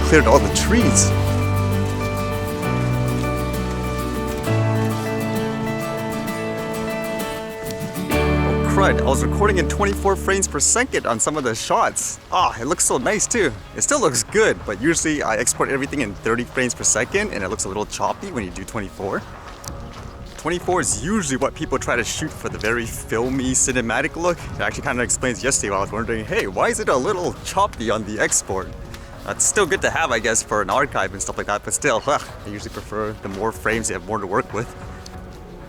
cleared all the trees. I was recording in 24 frames per second on some of the shots. It looks so nice too. It still looks good, but usually I export everything in 30 frames per second and it looks a little choppy when you do 24. 24 is usually what people try to shoot for the very filmy cinematic look. It actually kind of explains yesterday while I was wondering, hey, why is it a little choppy on the export? It's still good to have, I guess, for an archive and stuff like that, but still, I usually prefer the more frames you have more to work with.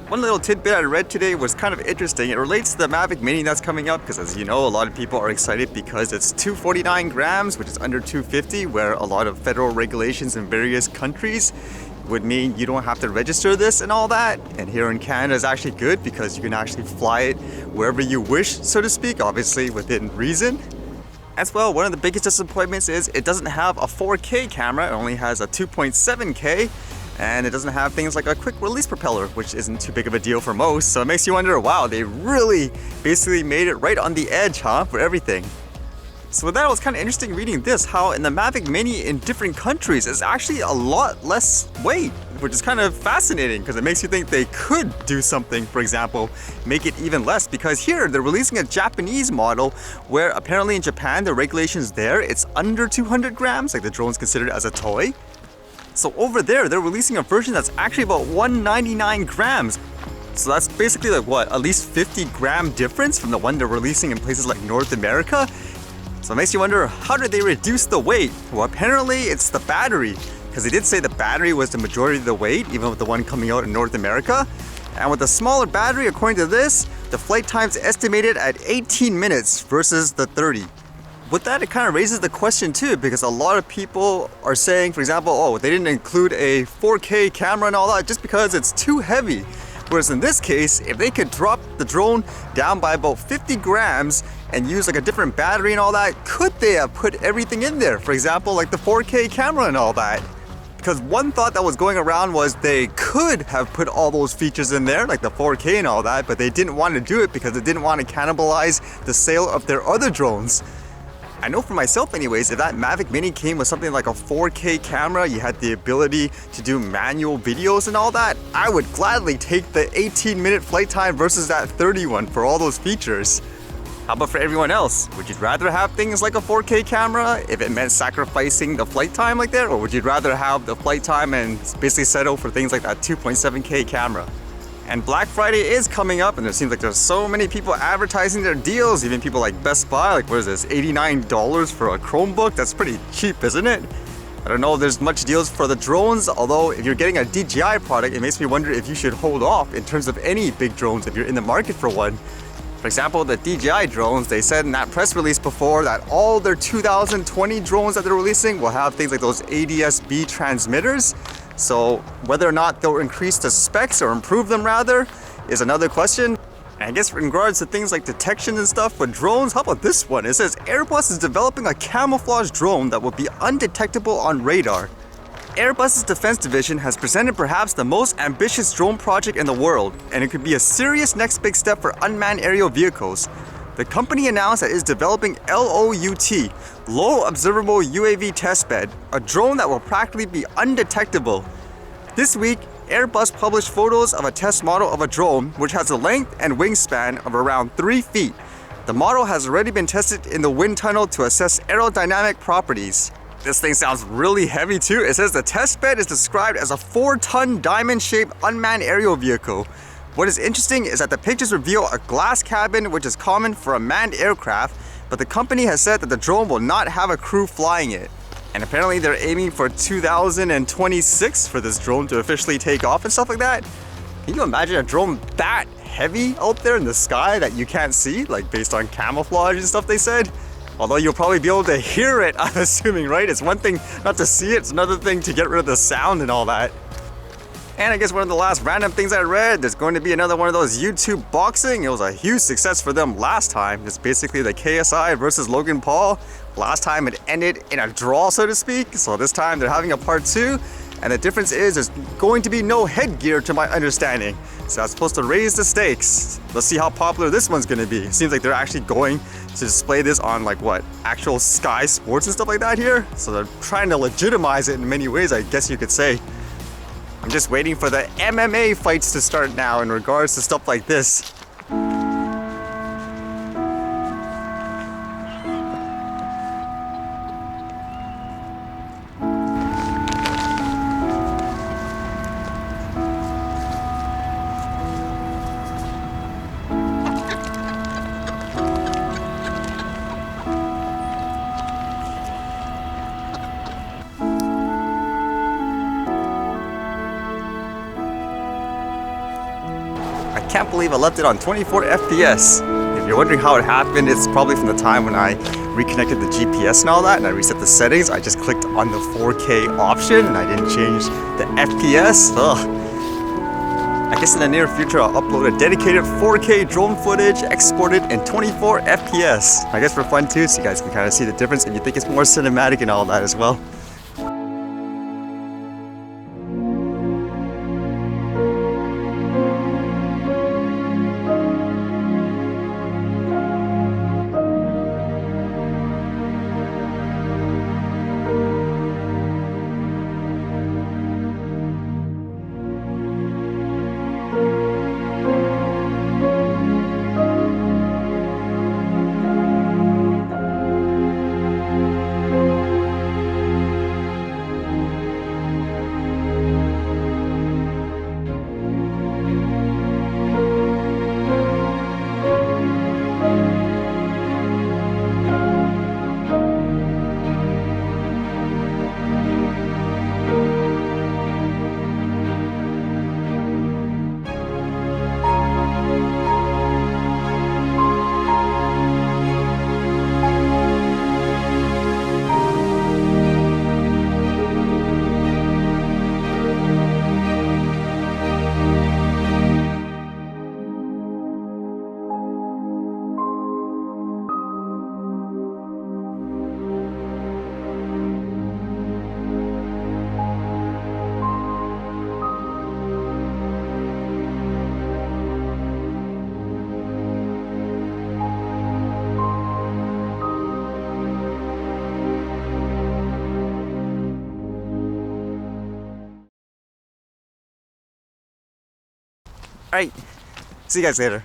One little tidbit I read today was kind of interesting. It relates to the Mavic Mini that's coming up because, as you know, a lot of people are excited because it's 249 grams, which is under 250, where a lot of federal regulations in various countries would mean you don't have to register this and all that. And here in Canada is actually good because you can actually fly it wherever you wish, so to speak, obviously within reason. As well, one of the biggest disappointments is it doesn't have a 4K camera. It only has a 2.7K. And it doesn't have things like a quick release propeller, which isn't too big of a deal for most. So it makes you wonder, wow, they really basically made it right on the edge, for everything. So with that, it was kind of interesting reading this, how in the Mavic Mini in different countries is actually a lot less weight, which is kind of fascinating because it makes you think they could do something, for example, make it even less, because here they're releasing a Japanese model where apparently in Japan, the regulations there, it's under 200 grams, like the drone's considered as a toy. So over there, they're releasing a version that's actually about 199 grams. So that's basically like what, at least 50 gram difference from the one they're releasing in places like North America. So it makes you wonder, how did they reduce the weight? Well, apparently it's the battery, because they did say the battery was the majority of the weight, even with the one coming out in North America. And with a smaller battery, according to this, the flight time's estimated at 18 minutes versus the 30. With that, it kind of raises the question too, because a lot of people are saying, for example, oh, they didn't include a 4K camera and all that just because it's too heavy. Whereas in this case, if they could drop the drone down by about 50 grams and use like a different battery and all that, could they have put everything in there? For example, like the 4K camera and all that. Because one thought that was going around was they could have put all those features in there, like the 4K and all that, but they didn't want to do it because they didn't want to cannibalize the sale of their other drones. I know for myself anyways, if that Mavic Mini came with something like a 4K camera, you had the ability to do manual videos and all that, I would gladly take the 18-minute flight time versus that 31 for all those features. How about for everyone else? Would you rather have things like a 4K camera if it meant sacrificing the flight time like that? Or would you rather have the flight time and basically settle for things like that 2.7K camera? And Black Friday is coming up, and it seems like there's so many people advertising their deals, even people like Best Buy, like what is this, $89 for a Chromebook? That's pretty cheap, isn't it? I don't know if there's much deals for the drones, although if you're getting a DJI product, it makes me wonder if you should hold off in terms of any big drones if you're in the market for one. For example, the DJI drones, they said in that press release before that all their 2020 drones that they're releasing will have things like those ADS-B transmitters. So whether or not they'll increase the specs or improve them rather is another question. And I guess in regards to things like detection and stuff with drones, how about this one? It says Airbus is developing a camouflage drone that will be undetectable on radar. Airbus's defense division has presented perhaps the most ambitious drone project in the world, and it could be a serious next big step for unmanned aerial vehicles. The company announced that it is developing LOUT, Low Observable UAV Testbed, a drone that will practically be undetectable. This week, Airbus published photos of a test model of a drone which has a length and wingspan of around 3 feet. The model has already been tested in the wind tunnel to assess aerodynamic properties. This thing sounds really heavy too. It says the testbed is described as a 4-ton diamond-shaped unmanned aerial vehicle. What is interesting is that the pictures reveal a glass cabin, which is common for a manned aircraft, but the company has said that the drone will not have a crew flying it. And apparently they're aiming for 2026 for this drone to officially take off and stuff like that. Can you imagine a drone that heavy out there in the sky that you can't see, like based on camouflage and stuff they said? Although you'll probably be able to hear it, I'm assuming, right? It's one thing not to see it, it's another thing to get rid of the sound and all that. And I guess one of the last random things I read, there's going to be another one of those YouTube boxing. It was a huge success for them last time. It's basically the KSI versus Logan Paul. Last time it ended in a draw, so to speak. So this time they're having a part 2. And the difference is there's going to be no headgear to my understanding. So that's supposed to raise the stakes. Let's see how popular this one's gonna be. It seems like they're actually going to display this on like what, actual Sky Sports and stuff like that here. So they're trying to legitimize it in many ways, I guess you could say. I'm just waiting for the MMA fights to start now in regards to stuff like this. I can't believe I left it on 24 FPS. If you're wondering how it happened, it's probably from the time when I reconnected the GPS and all that and I reset the settings. I just clicked on the 4K option and I didn't change the FPS. Ugh. I guess in the near future I'll upload a dedicated 4K drone footage exported in 24 FPS. I guess for fun too, so you guys can kind of see the difference and you think it's more cinematic and all that as well. Alright, see you guys later.